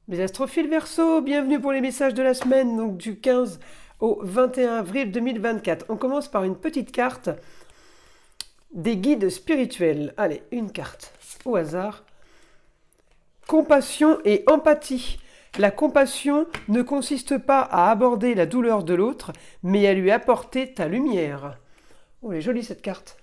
Les astrophiles Verseau, bienvenue pour les messages de la semaine, donc du 15 au 21 avril 2024. On commence par une petite carte des guides spirituels. Allez, une carte au hasard. Compassion et empathie. La compassion ne consiste pas à aborder la douleur de l'autre, mais à lui apporter ta lumière. Oh, elle est jolie cette carte.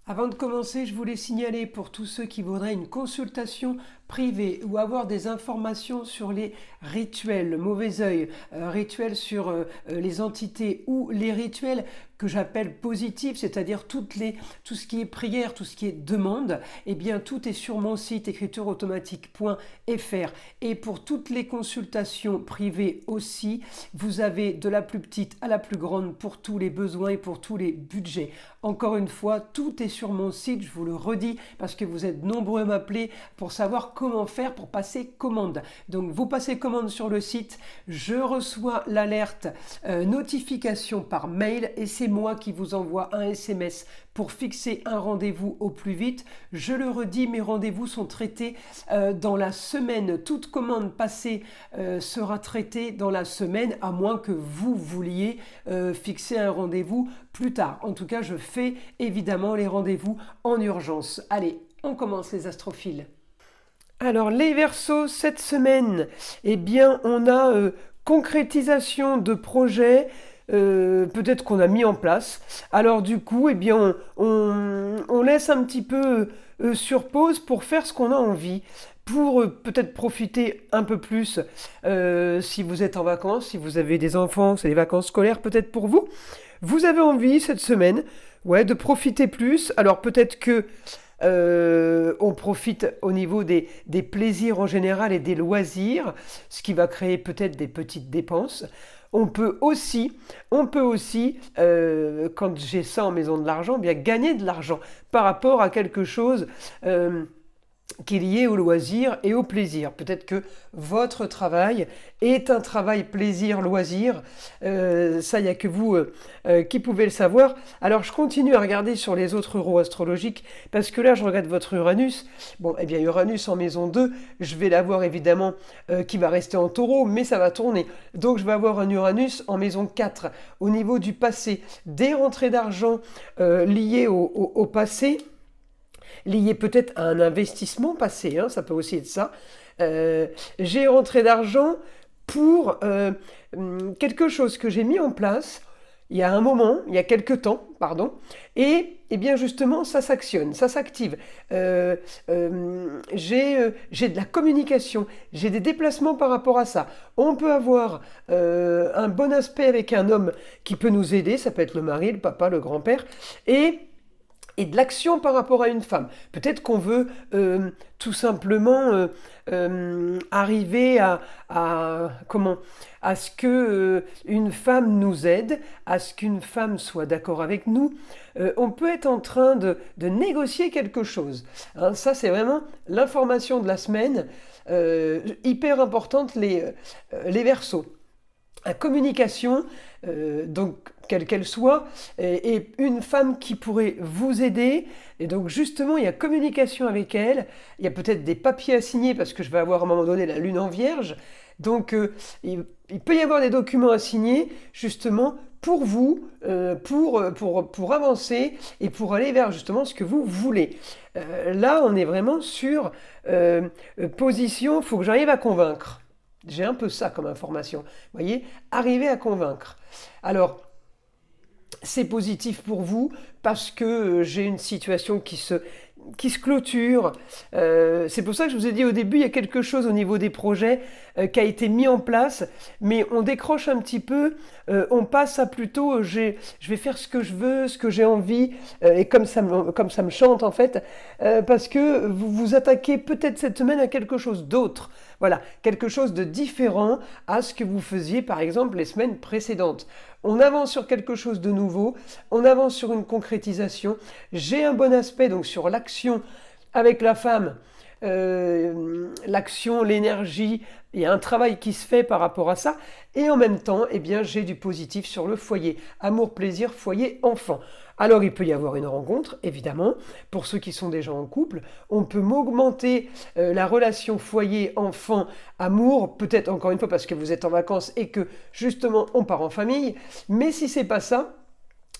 Avant de commencer, je voulais signaler pour tous ceux qui voudraient une consultation privée ou avoir des informations sur les rituels, le mauvais œil, rituels sur les entités ou les rituels que j'appelle positifs, c'est-à-dire tout ce qui est prière, tout ce qui est demande, eh bien tout est sur mon site écritureautomatique.fr. Et pour toutes les consultations privées aussi, vous avez de la plus petite à la plus grande pour tous les besoins et pour tous les budgets. Encore une fois, tout est sur mon site, je vous le redis, parce que vous êtes nombreux à m'appeler pour savoir comment faire pour passer commande. Donc vous passez commande sur le site, je reçois l'alerte notification par mail et c'est moi qui vous envoie un SMS pour fixer un rendez-vous au plus vite. Je le redis, mes rendez-vous sont traités dans la semaine. Toute commande passée sera traitée dans la semaine, à moins que vous vouliez fixer un rendez-vous plus tard. En tout cas, je fais évidemment les rendez-vous en urgence. Allez, on commence les astrophiles. Alors, les Verseaux, cette semaine, eh bien, on a concrétisation de projets peut-être qu'on a mis en place. Alors du coup, eh bien, on laisse un petit peu sur pause pour faire ce qu'on a envie, pour peut-être profiter un peu plus si vous êtes en vacances, si vous avez des enfants, c'est les vacances scolaires peut-être pour vous. Vous avez envie cette semaine, ouais, de profiter plus. Alors peut-être que on profite au niveau des plaisirs en général et des loisirs, ce qui va créer peut-être des petites dépenses. On peut aussi, quand j'ai ça en maison de l'argent, bien gagner de l'argent par rapport à quelque chose qui est lié au loisir et au plaisir. Peut-être que votre travail est un travail plaisir-loisir. Ça, il n'y a que vous qui pouvez le savoir. Alors, je continue à regarder sur les autres euros astrologiques, parce que là, je regarde votre Uranus. Bon, eh bien, Uranus en maison 2, je vais l'avoir évidemment qui va rester en taureau, mais ça va tourner. Donc, je vais avoir un Uranus en maison 4, au niveau du passé. Des rentrées d'argent liées au passé, lié peut-être à un investissement passé, hein, ça peut aussi être ça. J'ai rentré d'argent pour quelque chose que j'ai mis en place il y a un moment, il y a quelque temps, pardon, et bien justement ça s'actionne, ça s'active. J'ai de la communication, j'ai des déplacements par rapport à ça. On peut avoir un bon aspect avec un homme qui peut nous aider, ça peut être le mari, le papa, le grand-père, et de l'action par rapport à une femme. Peut-être qu'on veut tout simplement arriver à ce que une femme nous aide, à ce qu'une femme soit d'accord avec nous. On peut être en train de négocier quelque chose. Hein, ça, c'est vraiment l'information de la semaine, hyper importante, les Verseaux. La communication, donc quelle qu'elle soit, et une femme qui pourrait vous aider. Et donc justement, il y a communication avec elle. Il y a peut-être des papiers à signer parce que je vais avoir à un moment donné la lune en vierge. Donc il peut y avoir des documents à signer justement pour vous, pour avancer et pour aller vers justement ce que vous voulez. Là, on est vraiment sur position, il faut que j'arrive à convaincre. J'ai un peu ça comme information. Vous voyez, arriver à convaincre. Alors, c'est positif pour vous parce que j'ai une situation qui se clôture. C'est pour ça que je vous ai dit au début, il y a quelque chose au niveau des projets qui a été mis en place, mais on décroche un petit peu, on passe à plutôt, je vais faire ce que je veux, ce que j'ai envie, et comme ça me chante en fait, parce que vous vous attaquez peut-être cette semaine à quelque chose d'autre. Voilà, quelque chose de différent à ce que vous faisiez par exemple les semaines précédentes. On avance sur quelque chose de nouveau, on avance sur une concrétisation. J'ai un bon aspect donc sur l'action avec la femme l'action, l'énergie, il y a un travail qui se fait par rapport à ça, et en même temps, eh bien, j'ai du positif sur le foyer. Amour, plaisir, foyer, enfant. Alors, il peut y avoir une rencontre, évidemment, pour ceux qui sont déjà en couple. On peut augmenter la relation foyer-enfant, amour, peut-être encore une fois parce que vous êtes en vacances et que justement on part en famille. Mais si c'est pas ça,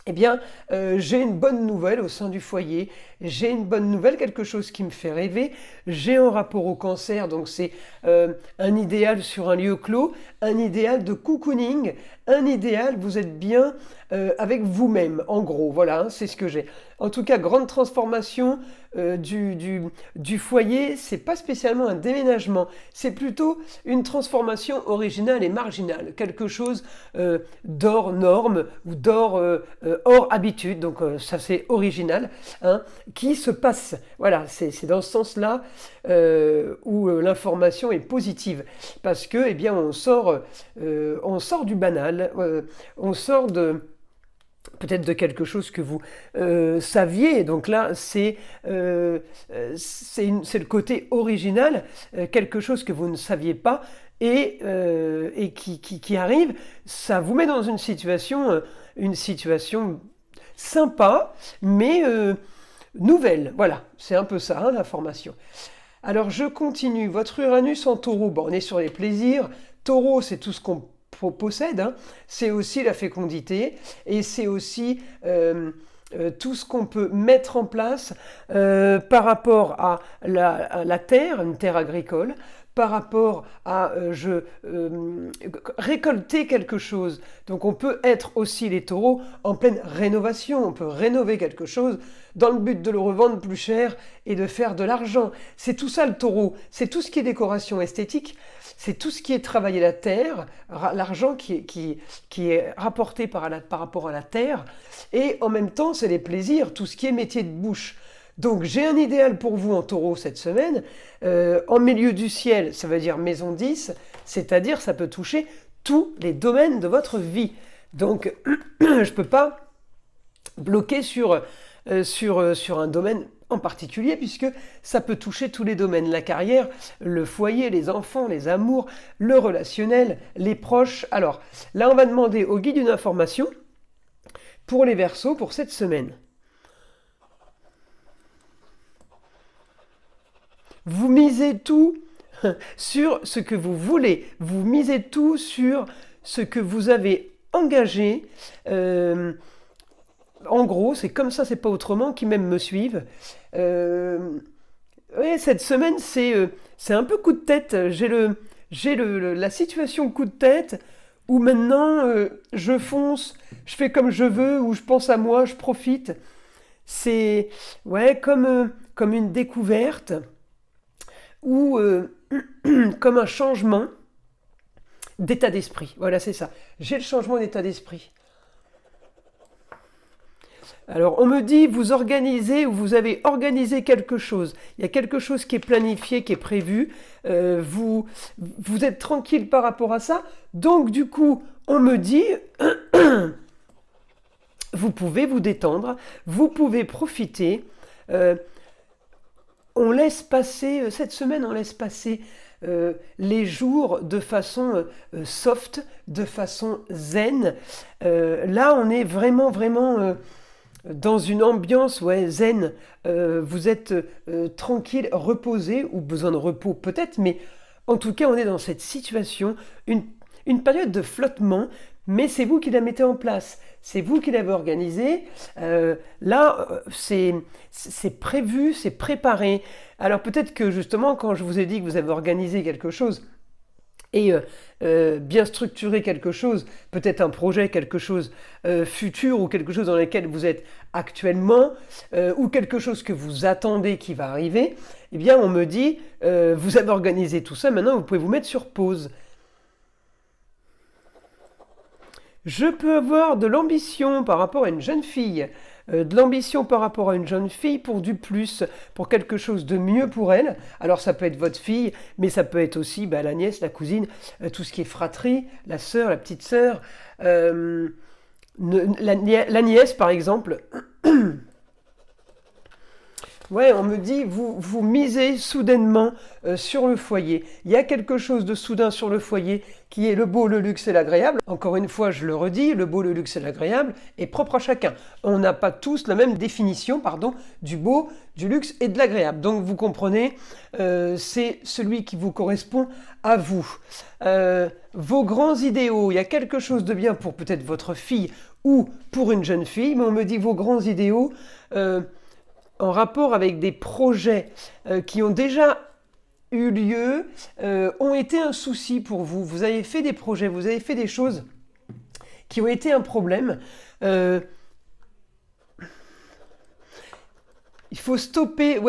eh bien, j'ai une bonne nouvelle au sein du foyer, j'ai une bonne nouvelle, quelque chose qui me fait rêver, j'ai un rapport au cancer, donc c'est un idéal sur un lieu clos, un idéal de cocooning, un idéal, vous êtes bien avec vous-même, en gros, voilà, hein, c'est ce que j'ai. En tout cas, grande transformation du foyer, c'est pas spécialement un déménagement, c'est plutôt une transformation originale et marginale, quelque chose d'hors norme ou d'hors hors habitude, donc ça c'est original, hein, qui se passe. Voilà, c'est dans ce sens-là où l'information est positive, parce que eh bien on sort du banal, on sort de peut-être de quelque chose que vous saviez. Donc là, c'est le côté original, quelque chose que vous ne saviez pas et qui arrive. Ça vous met dans une situation sympa, mais nouvelle. Voilà, c'est un peu ça, hein, l'information. Alors je continue. Votre Uranus en taureau, bon, on est sur les plaisirs. Taureau, c'est tout ce qu'on possède, hein. C'est aussi la fécondité et c'est aussi tout ce qu'on peut mettre en place par rapport à la terre, une terre agricole, par rapport à récolter quelque chose. Donc on peut être aussi les taureaux en pleine rénovation, on peut rénover quelque chose dans le but de le revendre plus cher et de faire de l'argent. C'est tout ça le taureau, c'est tout ce qui est décoration esthétique, c'est tout ce qui est travailler la terre, l'argent qui est rapporté par rapport à la terre, et en même temps c'est les plaisirs, tout ce qui est métier de bouche. Donc j'ai un idéal pour vous en taureau cette semaine, en milieu du ciel, ça veut dire maison 10, c'est-à-dire ça peut toucher tous les domaines de votre vie. Donc je ne peux pas bloquer sur un domaine en particulier, puisque ça peut toucher tous les domaines, la carrière, le foyer, les enfants, les amours, le relationnel, les proches. Alors là, on va demander au guide une information pour les Verseaux pour cette semaine. Vous misez tout sur ce que vous voulez, vous misez tout sur ce que vous avez engagé. En gros, c'est comme ça, c'est pas autrement, qui même me suivent. Ouais, cette semaine, c'est un peu coup de tête. J'ai la situation coup de tête où maintenant je fonce, je fais comme je veux, où je pense à moi, je profite. C'est ouais, comme une découverte ou comme un changement d'état d'esprit. Voilà, c'est ça. J'ai le changement d'état d'esprit. Alors, on me dit, vous organisez ou vous avez organisé quelque chose. Il y a quelque chose qui est planifié, qui est prévu. Vous êtes tranquille par rapport à ça. Donc, du coup, on me dit, vous pouvez vous détendre, vous pouvez profiter. On laisse passer, cette semaine, on laisse passer les jours de façon soft, de façon zen. Là, on est vraiment, vraiment dans une ambiance zen. Vous êtes tranquille, reposé, ou besoin de repos peut-être, mais en tout cas, on est dans cette situation, une période de flottement, mais c'est vous qui la mettez en place. C'est vous qui l'avez organisé. Là, c'est prévu, c'est préparé. Alors peut-être que justement, quand je vous ai dit que vous avez organisé quelque chose et bien structuré quelque chose, peut-être un projet, quelque chose futur ou quelque chose dans lequel vous êtes actuellement ou quelque chose que vous attendez qui va arriver, eh bien on me dit, vous avez organisé tout ça, maintenant vous pouvez vous mettre sur pause. Je peux avoir de l'ambition par rapport à une jeune fille, de l'ambition par rapport à une jeune fille pour du plus, pour quelque chose de mieux pour elle. Alors ça peut être votre fille, mais ça peut être aussi la nièce, la cousine, tout ce qui est fratrie, la sœur, la petite sœur. La nièce par exemple, Ouais, on me dit, vous misez soudainement sur le foyer. Il y a quelque chose de soudain sur le foyer qui est le beau, le luxe et l'agréable. Encore une fois, je le redis, le beau, le luxe et l'agréable est propre à chacun. On n'a pas tous la même définition, pardon, du beau, du luxe et de l'agréable. Donc vous comprenez, c'est celui qui vous correspond à vous. Vos grands idéaux, il y a quelque chose de bien pour peut-être votre fille ou pour une jeune fille, mais on me dit vos grands idéaux... en rapport avec des projets qui ont déjà eu lieu, ont été un souci pour vous. Vous avez fait des projets, vous avez fait des choses qui ont été un problème. Il faut stopper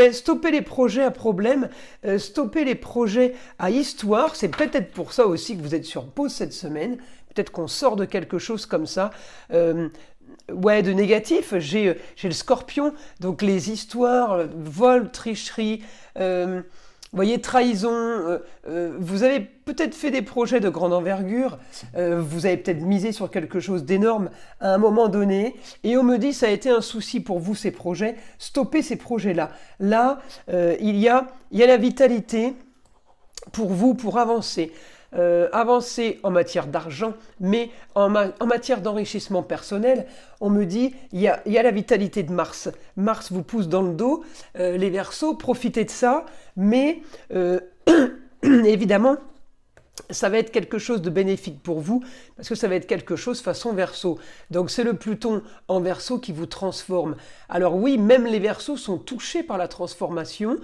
les projets à problème, stopper les projets à histoire. C'est peut-être pour ça aussi que vous êtes sur pause cette semaine. Peut-être qu'on sort de quelque chose comme ça. De négatif, j'ai le Scorpion, donc les histoires, vol, tricherie, voyez, trahison. Vous avez peut-être fait des projets de grande envergure, vous avez peut-être misé sur quelque chose d'énorme à un moment donné, et on me dit ça a été un souci pour vous ces projets. Stoppez ces projets-là. Là, il y a la vitalité pour vous, pour avancer. Avancer en matière d'argent, mais en matière d'enrichissement personnel, on me dit, il y a la vitalité de Mars. Mars vous pousse dans le dos, les Verseaux, profitez de ça, mais évidemment, ça va être quelque chose de bénéfique pour vous, parce que ça va être quelque chose façon Verseau. Donc c'est le Pluton en Verseau qui vous transforme. Alors oui, même les Verseaux sont touchés par la transformation,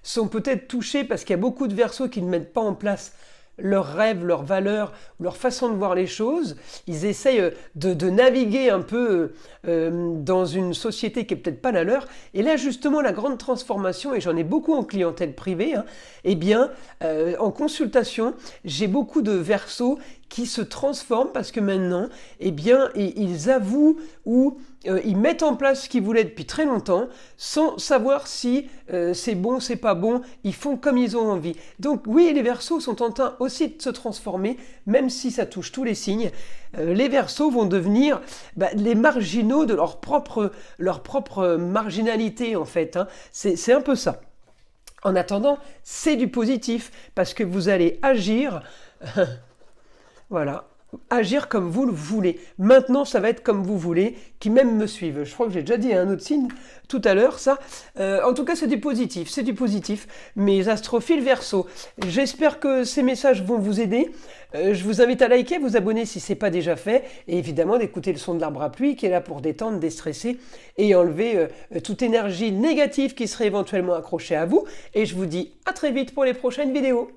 sont peut-être touchés parce qu'il y a beaucoup de Verseaux qui ne mettent pas en place leurs rêves, leurs valeurs, leur façon de voir les choses. Ils essayent de naviguer un peu dans une société qui n'est peut-être pas la leur. Et là, justement, la grande transformation, et j'en ai beaucoup en clientèle privée, en consultation, j'ai beaucoup de Verseaux qui se transforment parce que maintenant, ils avouent ou ils mettent en place ce qu'ils voulaient depuis très longtemps sans savoir si c'est bon, c'est pas bon. Ils font comme ils ont envie. Donc oui, les Verseaux sont en train aussi de se transformer, même si ça touche tous les signes. Les Verseaux vont devenir les marginaux de leur propre marginalité, en fait. C'est un peu ça. En attendant, c'est du positif, parce que vous allez agir... Voilà, agir comme vous le voulez. Maintenant, ça va être comme vous voulez, qui même me suivent. Je crois que j'ai déjà dit un autre signe tout à l'heure, ça. En tout cas, c'est du positif. Mes astrophiles Verseau. J'espère que ces messages vont vous aider. Je vous invite à liker, vous abonner si ce n'est pas déjà fait, et évidemment d'écouter le son de l'arbre à pluie qui est là pour détendre, déstresser et enlever toute énergie négative qui serait éventuellement accrochée à vous. Et je vous dis à très vite pour les prochaines vidéos.